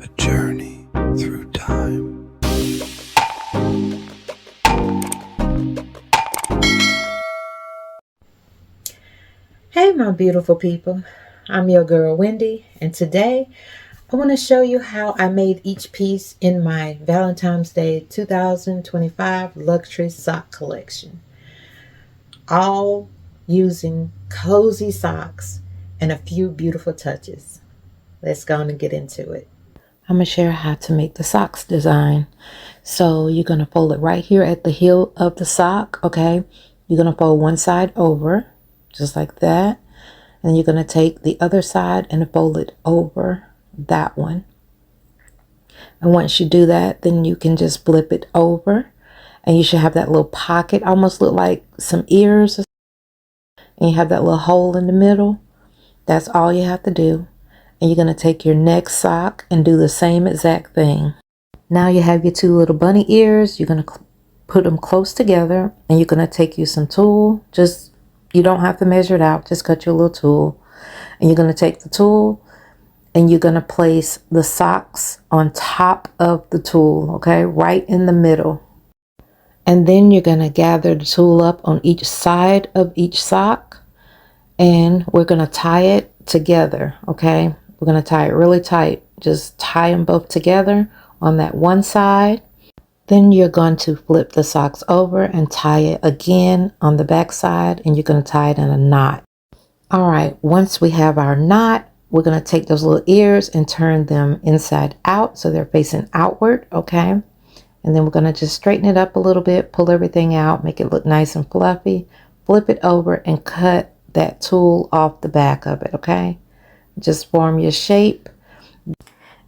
a journey through time. Hey, my beautiful people. I'm your girl, Wendy, and today I want to show you how I made each piece in my Valentine's Day 2025 luxury sock collection, all using cozy socks and a few beautiful touches. Let's go on and get into it. I'm going to share how to make the socks design. So you're going to fold it right here at the heel of the sock, okay? You're going to fold one side over, just like that. And you're going to take the other side and fold it over that one. And once you do that, then you can just flip it over. And you should have that little pocket, almost look like some ears. And you have that little hole in the middle. That's all you have to do. And you're going to take your next sock and do the same exact thing. Now you have your two little bunny ears. You're going to put them close together. And you're going to take you some tulle. You don't have to measure it out. Just cut your little tulle. And you're going to take the tulle and you're going to place the socks on top of the tulle, okay? Right in the middle. And then you're going to gather the tulle up on each side of each sock. And we're going to tie it together, okay? We're going to tie it really tight. Just tie them both together on that one side. Then you're going to flip the socks over and tie it again on the back side, and you're going to tie it in a knot. All right, once we have our knot, we're going to take those little ears and turn them inside out so they're facing outward, okay? And then we're going to just straighten it up a little bit, pull everything out, make it look nice and fluffy, flip it over and cut that tulle off the back of it, okay? Just form your shape.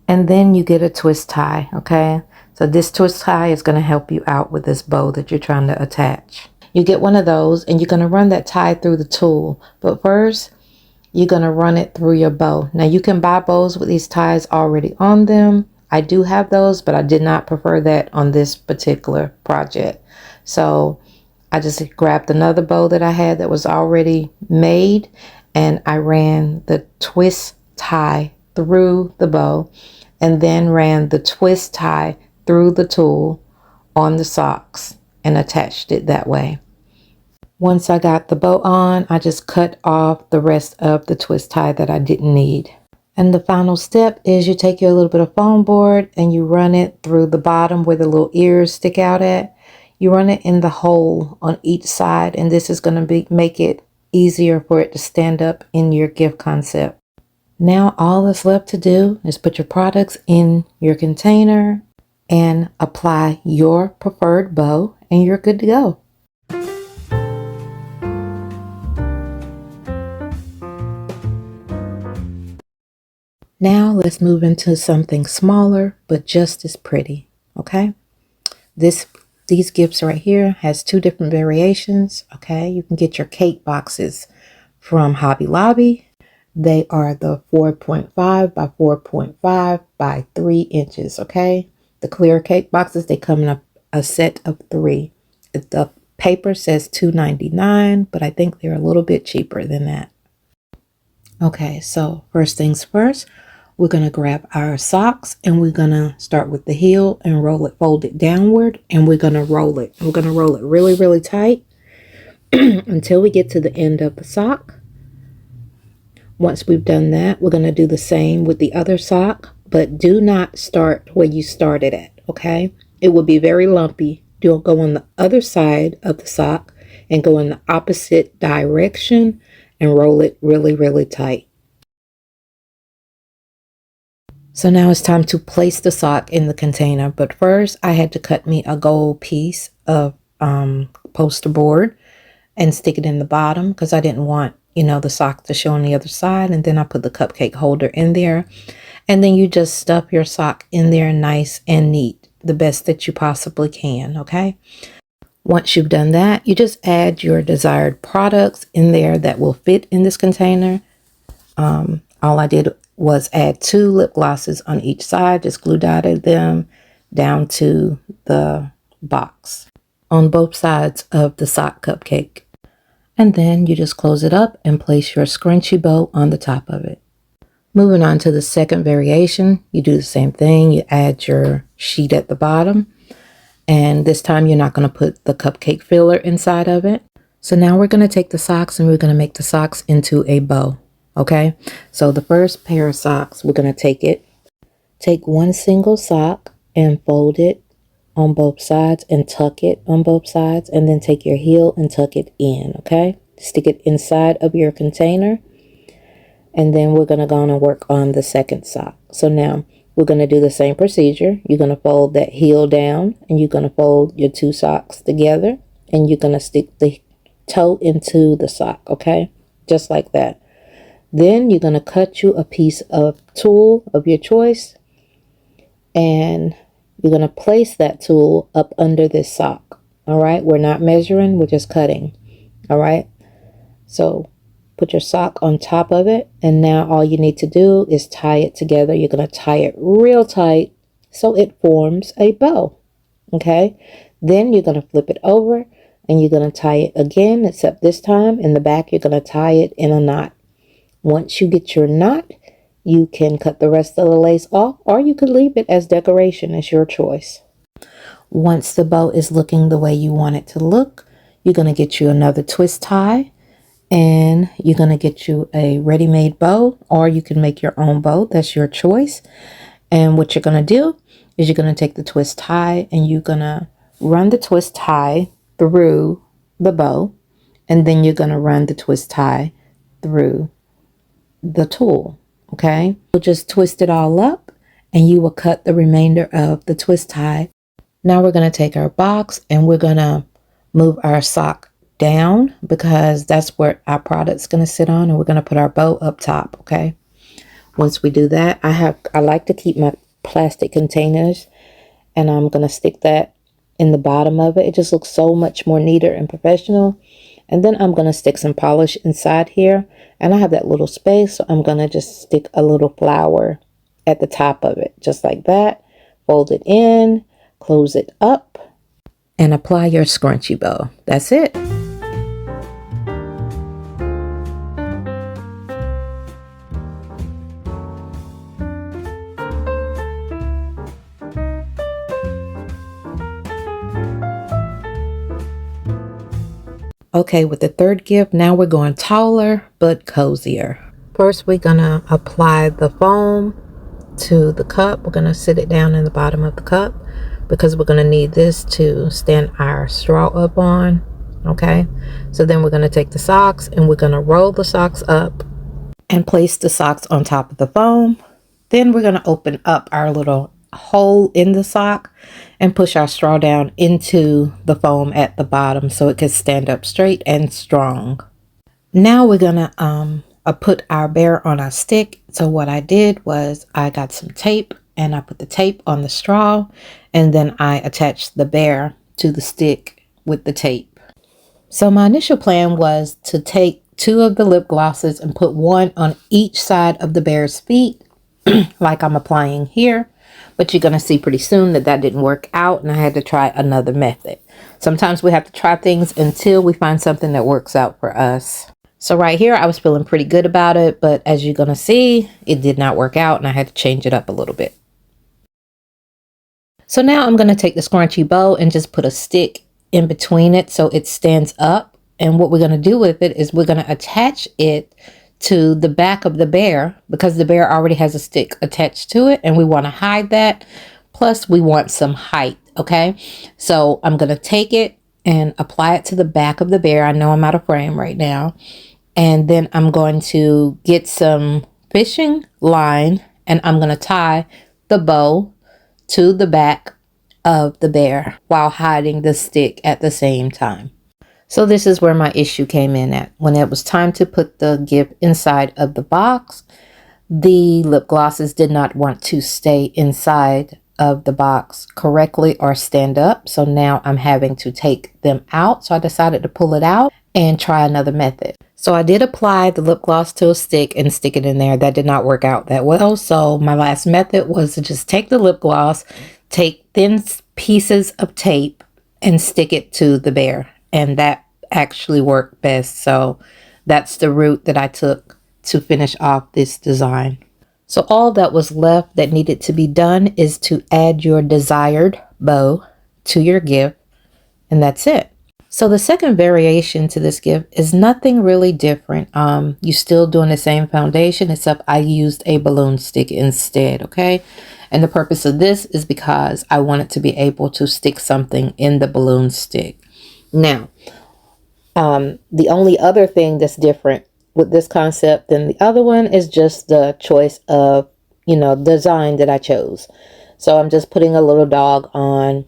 And then you get a twist tie, okay? So this twist tie is going to help you out with this bow that you're trying to attach. You get one of those and you're going to run that tie through the tulle. But first, you're going to run it through your bow. Now you can buy bows with these ties already on them. I do have those, but I did not prefer that on this particular project. So I just grabbed another bow that I had that was already made and I ran the twist tie through the bow and then ran the twist tie through the tulle on the socks and attached it that way. Once I got the bow on, I just cut off the rest of the twist tie that I didn't need. And the final step is you take your little bit of foam board and you run it through the bottom where the little ears stick out at. You run it in the hole on each side, and this is going to make it easier for it to stand up in your gift concept. Now all that's left to do is put your products in your container and apply your preferred bow, and you're good to go. Now let's move into something smaller but just as pretty, okay? These gifts right here has two different variations, okay? You can get your cake boxes from Hobby Lobby. They are the 4.5 by 4.5 by 3 inches, okay? The clear cake boxes, they come in a set of 3. The paper says $2.99, but I think they're a little bit cheaper than that. Okay, so first things first, we're going to grab our socks and we're going to start with the heel and roll it, fold it downward, and we're going to roll it. We're going to roll it really, really tight until we get to the end of the sock. Once we've done that, we're going to do the same with the other sock, but do not start where you started at, okay? It will be very lumpy. You'll go on the other side of the sock and go in the opposite direction and roll it really, really tight. So now it's time to place the sock in the container, but first I had to cut me a gold piece of poster board and stick it in the bottom because I didn't want the sock to show on the other side. And then I put the cupcake holder in there, and then you just stuff your sock in there nice and neat, the best that you possibly can, okay? Once you've done that, you just add your desired products in there that will fit in this container. All I did was add 2 lip glosses on each side, just glue dotted them down to the box on both sides of the sock cupcake. And then you just close it up and place your scrunchy bow on the top of it. Moving on to the second variation, you do the same thing. You add your sheet at the bottom, and this time you're not going to put the cupcake filler inside of it. So now we're going to take the socks and we're going to make the socks into a bow. Okay, so the first pair of socks, we're going to take one single sock and fold it on both sides and tuck it on both sides, and then take your heel and tuck it in. Okay, stick it inside of your container. And then we're going to go on and work on the second sock. So now we're going to do the same procedure. You're going to fold that heel down, and you're going to fold your two socks together, and you're going to stick the toe into the sock, okay? Just like that. Then you're going to cut you a piece of tool of your choice, and you're going to place that tool up under this sock, all right? We're not measuring, we're just cutting, all right? So put your sock on top of it, and now all you need to do is tie it together. You're going to tie it real tight so it forms a bow, okay? Then you're going to flip it over, and you're going to tie it again, except this time in the back you're going to tie it in a knot. Once you get your knot, you can cut the rest of the lace off, or you could leave it as decoration. It's your choice. Once the bow is looking the way you want it to look, you're going to get you another twist tie, and you're going to get you a ready-made bow, or you can make your own bow. That's your choice. And what you're going to do is you're going to take the twist tie, and you're going to run the twist tie through the bow, and then you're going to run the twist tie through the tool, okay? You'll just twist it all up, and you will cut the remainder of the twist tie. Now we're going to take our box, and we're going to move our sock down, because that's where our product's going to sit on, and we're going to put our bow up top, okay? Once we do that, I like to keep my plastic containers, and I'm going to stick that in the bottom of it. It just looks so much more neater and professional. And then I'm going to stick some polish inside here, and I have that little space, so I'm going to just stick a little flower at the top of it, just like that. Fold it in, close it up, and apply your scrunchy bow. That's it. Okay, with the third gift, now we're going taller but cozier. First, we're going to apply the foam to the cup. We're going to sit it down in the bottom of the cup, because we're going to need this to stand our straw up on. Okay, so then we're going to take the socks, and we're going to roll the socks up and place the socks on top of the foam. Then we're going to open up our little hole in the sock and push our straw down into the foam at the bottom so it can stand up straight and strong. Now we're going to put our bear on a stick. So what I did was I got some tape, and I put the tape on the straw, and then I attached the bear to the stick with the tape. So my initial plan was to take two of the lip glosses and put one on each side of the bear's feet like I'm applying here. But you're going to see pretty soon that didn't work out, and I had to try another method. Sometimes we have to try things until we find something that works out for us. So right here, I was feeling pretty good about it, but as you're going to see, it did not work out, and I had to change it up a little bit. So now I'm going to take the scrunchy bow and just put a stick in between it so it stands up. And what we're going to do with it is we're going to attach it to the back of the bear, because the bear already has a stick attached to it, and we want to hide that. Plus we want some height. Okay, so I'm going to take it and apply it to the back of the bear. I know I'm out of frame right now. And then I'm going to get some fishing line, and I'm going to tie the bow to the back of the bear while hiding the stick at the same time. So this is where my issue came in at. When it was time to put the gift inside of the box, the lip glosses did not want to stay inside of the box correctly or stand up. So now I'm having to take them out. So I decided to pull it out and try another method. So I did apply the lip gloss to a stick and stick it in there. That did not work out that well. So my last method was to just take the lip gloss, take thin pieces of tape, and stick it to the bear. And that actually worked best. So that's the route that I took to finish off this design. So all that was left that needed to be done is to add your desired bow to your gift, and that's it. So the second variation to this gift is nothing really different. You're still doing the same foundation, except I used a balloon stick instead, okay? And the purpose of this is because I wanted to be able to stick something in the balloon stick. Now, the only other thing that's different with this concept than the other one is just the choice of, design that I chose. So I'm just putting a little dog on,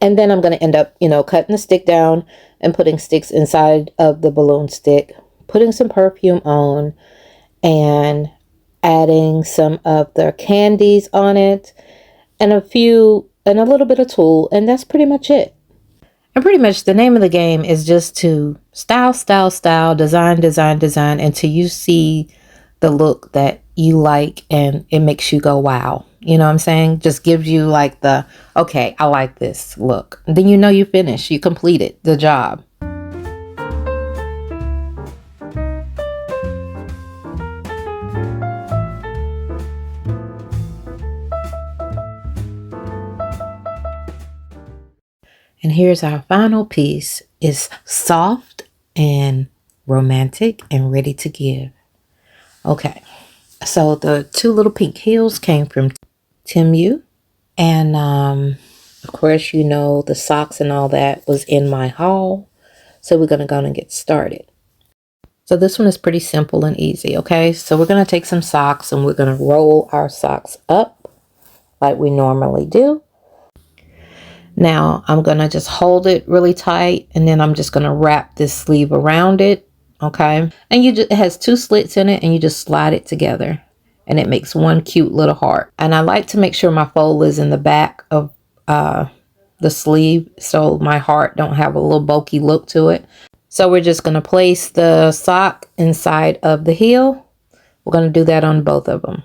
and then I'm going to end up, cutting the stick down and putting sticks inside of the balloon stick, putting some perfume on, and adding some of the candies on it, and a little bit of tulle, and that's pretty much it. And pretty much the name of the game is just to style, style, style, design, design, design, until you see the look that you like and it makes you go, wow. You know what I'm saying? Just gives you like the, okay, I like this look. Then you finished, you completed the job. And here's our final piece. It's soft and romantic and ready to give. Okay, so the two little pink heels came from Timu. And of course, the socks and all that was in my haul. So we're going to go and get started. So this one is pretty simple and easy, okay? So we're going to take some socks and we're going to roll our socks up like we normally do. Now I'm going to just hold it really tight, and then I'm just going to wrap this sleeve around it, okay? And it has two slits in it, and you just slide it together, and it makes one cute little heart. And I like to make sure my fold is in the back of the sleeve, so my heart don't have a little bulky look to it. So we're just going to place the sock inside of the heel. We're going to do that on both of them.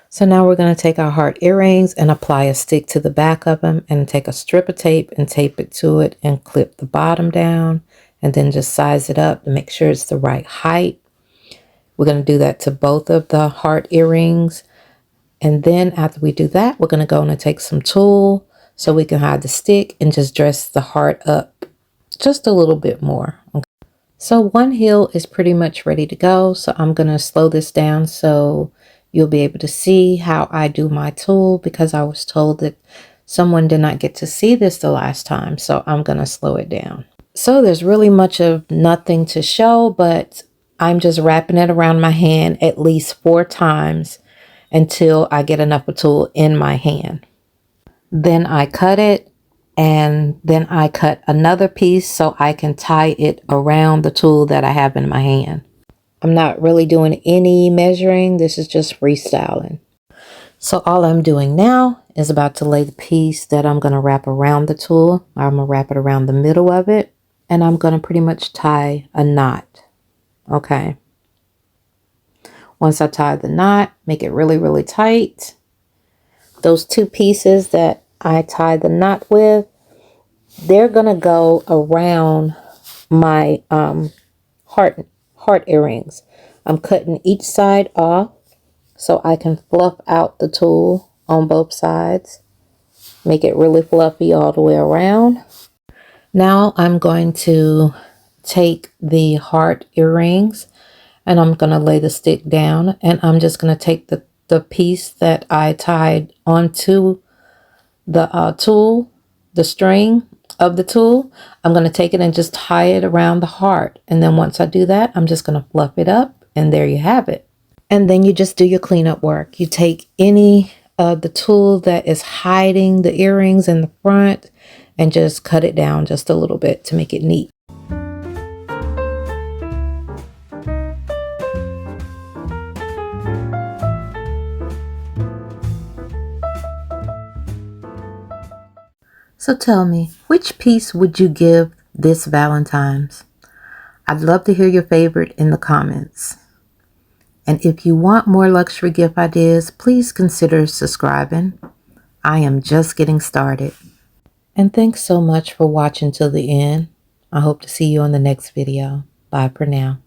So now we're going to take our heart earrings and apply a stick to the back of them, and take a strip of tape and tape it to it and clip the bottom down, and then just size it up to make sure it's the right height. We're going to do that to both of the heart earrings. And then after we do that, we're going to go and take some tulle so we can hide the stick and just dress the heart up just a little bit more. Okay. So one heel is pretty much ready to go. So I'm going to slow this down so you'll be able to see how I do my tulle, because I was told that someone did not get to see this the last time. So I'm going to slow it down. So there's really much of nothing to show, but I'm just wrapping it around my hand at least 4 times until I get enough of tulle in my hand. Then I cut it, and then I cut another piece so I can tie it around the tulle that I have in my hand. I'm not really doing any measuring. This is just freestyling. So all I'm doing now is about to lay the piece that I'm going to wrap around the tulle. I'm going to wrap it around the middle of it, and I'm going to pretty much tie a knot. Okay. Once I tie the knot, make it really, really tight. Those 2 pieces that I tie the knot with, they're going to go around my heart earrings. I'm cutting each side off so I can fluff out the tulle on both sides. Make it really fluffy all the way around. Now I'm going to take the heart earrings, and I'm going to lay the stick down, and I'm just going to take the piece that I tied onto the tulle, the string of the tulle. I'm going to take it and just tie it around the heart. And then once I do that, I'm just going to fluff it up, and there you have it. And then you just do your cleanup work. You take any of the tulle that is hiding the earrings in the front and just cut it down just a little bit to make it neat. So tell me, which piece would you give this Valentine's? I'd love to hear your favorite in the comments. And if you want more luxury gift ideas, please consider subscribing. I am just getting started. And thanks so much for watching till the end. I hope to see you on the next video. Bye for now.